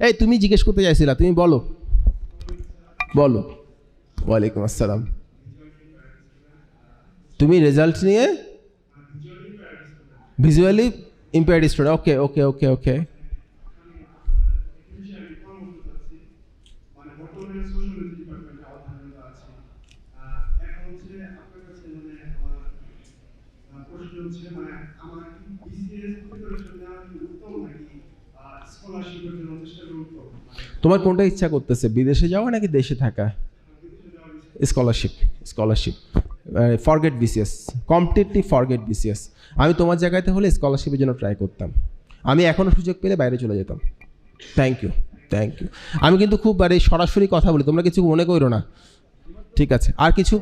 এই তুমি জিজ্ঞেস করতে চাইছিলা, তুমি বলো বলো। ওয়ালাইকুম আসসালাম। তুমি রেজাল্ট নিয়ে ভিজুয়ালি ইম্পেয়ার্ড স্টুডেন্ট, ওকে ওকে ওকে ওকে। তোমার কোনটা ইচ্ছা করতেছে, বিদেশে যাওয়া নাকি দেশে থাকা? Scholarship, scholarship, forget BCS, completely forget BCS. আমি তোমার জায়গাতে হলে স্কলারশিপের জন্য ট্রাই করতাম। আমি এখনও সুযোগ পেলে বাইরে চলে যেতাম। Thank you, thank you. আমি কিন্তু খুব সরাসরি কথা বলি, তোমরা কিছু মনে করো না, ঠিক আছে? আর কিছু